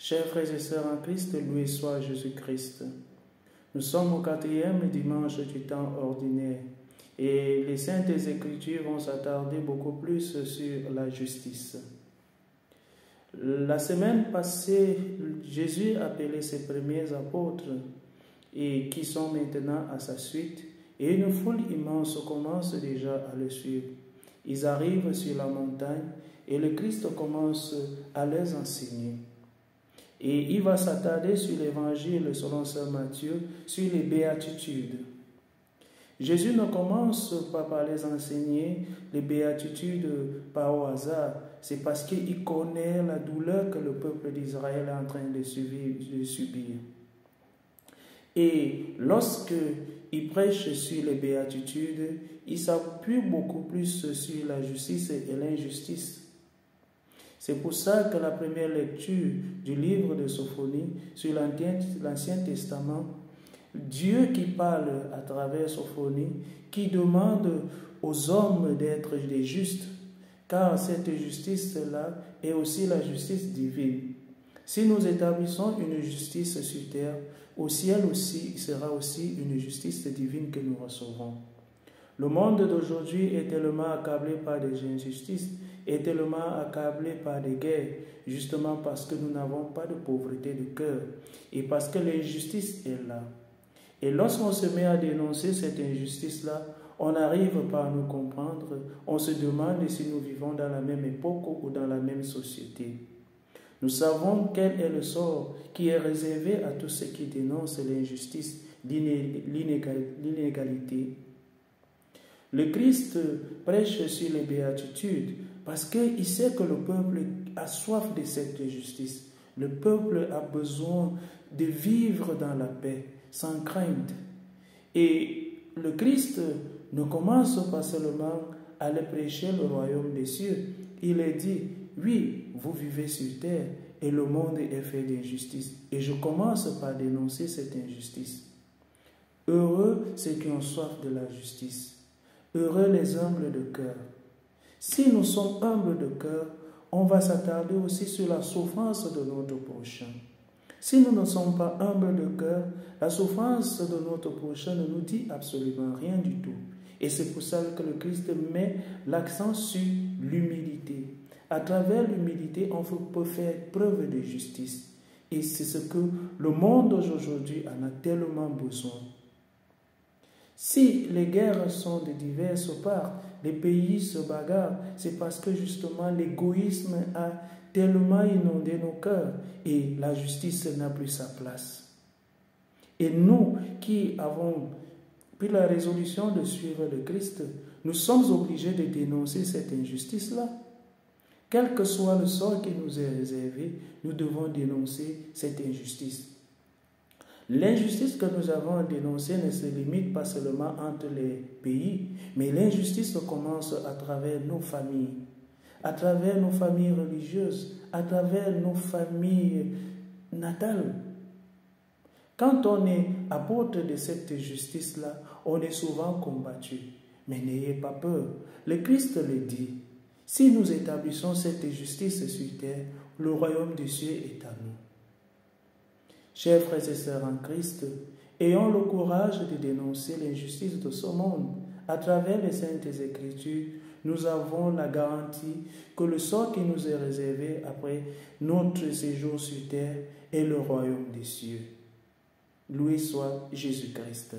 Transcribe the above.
Chers frères et sœurs en Christ, loué soit Jésus-Christ. Nous sommes au 4e dimanche du temps ordinaire et les Saintes Écritures vont s'attarder beaucoup plus sur la justice. La semaine passée, Jésus a appelé ses premiers apôtres et qui sont maintenant à sa suite et une foule immense commence déjà à le suivre. Ils arrivent sur la montagne et le Christ commence à les enseigner. Et il va s'attarder sur l'évangile selon saint Matthieu, sur les béatitudes. Jésus ne commence pas par les enseigner les béatitudes par au hasard. C'est parce qu'il connaît la douleur que le peuple d'Israël est en train de subir. Et lorsque il prêche sur les béatitudes, il s'appuie beaucoup plus sur la justice et l'injustice. C'est pour ça que la première lecture du livre de Sophonie sur l'Ancien Testament, Dieu qui parle à travers Sophonie, qui demande aux hommes d'être des justes, car cette justice-là est aussi la justice divine. Si nous établissons une justice sur terre, au ciel aussi, il sera aussi une justice divine que nous recevrons. Le monde d'aujourd'hui est tellement accablé par des injustices, est tellement accablé par des guerres, justement parce que nous n'avons pas de pauvreté de cœur et parce que l'injustice est là. Et lorsqu'on se met à dénoncer cette injustice-là, on n'arrive pas à nous comprendre, on se demande si nous vivons dans la même époque ou dans la même société. Nous savons quel est le sort qui est réservé à tous ceux qui dénoncent l'injustice, l'inégalité. Le Christ prêche sur les béatitudes parce qu'il sait que le peuple a soif de cette justice. Le peuple a besoin de vivre dans la paix, sans crainte. Et le Christ ne commence pas seulement à le prêcher le royaume des cieux. Il est dit, oui, vous vivez sur terre et le monde est fait d'injustice. Et je commence par dénoncer cette injustice. Heureux ceux qui ont soif de la justice. Heureux les humbles de cœur. Si nous sommes humbles de cœur, on va s'attarder aussi sur la souffrance de notre prochain. Si nous ne sommes pas humbles de cœur, la souffrance de notre prochain ne nous dit absolument rien du tout. Et c'est pour ça que le Christ met l'accent sur l'humilité. À travers l'humilité, on peut faire preuve de justice. Et c'est ce que le monde aujourd'hui en a tellement besoin. Si les guerres sont de diverses parts, les pays se bagarrent, c'est parce que justement l'égoïsme a tellement inondé nos cœurs et la justice n'a plus sa place. Et nous qui avons pris la résolution de suivre le Christ, nous sommes obligés de dénoncer cette injustice-là. Quel que soit le sort qui nous est réservé, nous devons dénoncer cette injustice. L'injustice que nous avons à dénoncer ne se limite pas seulement entre les pays, mais l'injustice commence à travers nos familles religieuses, à travers nos familles natales. Quand on est apôtre de cette justice-là, on est souvent combattu. Mais n'ayez pas peur, le Christ le dit. Si nous établissons cette justice sur terre, le royaume des cieux est à nous. Chers frères et sœurs en Christ, ayons le courage de dénoncer l'injustice de ce monde. À travers les Saintes Écritures, nous avons la garantie que le sort qui nous est réservé après notre séjour sur terre est le royaume des cieux. Loué soit Jésus-Christ.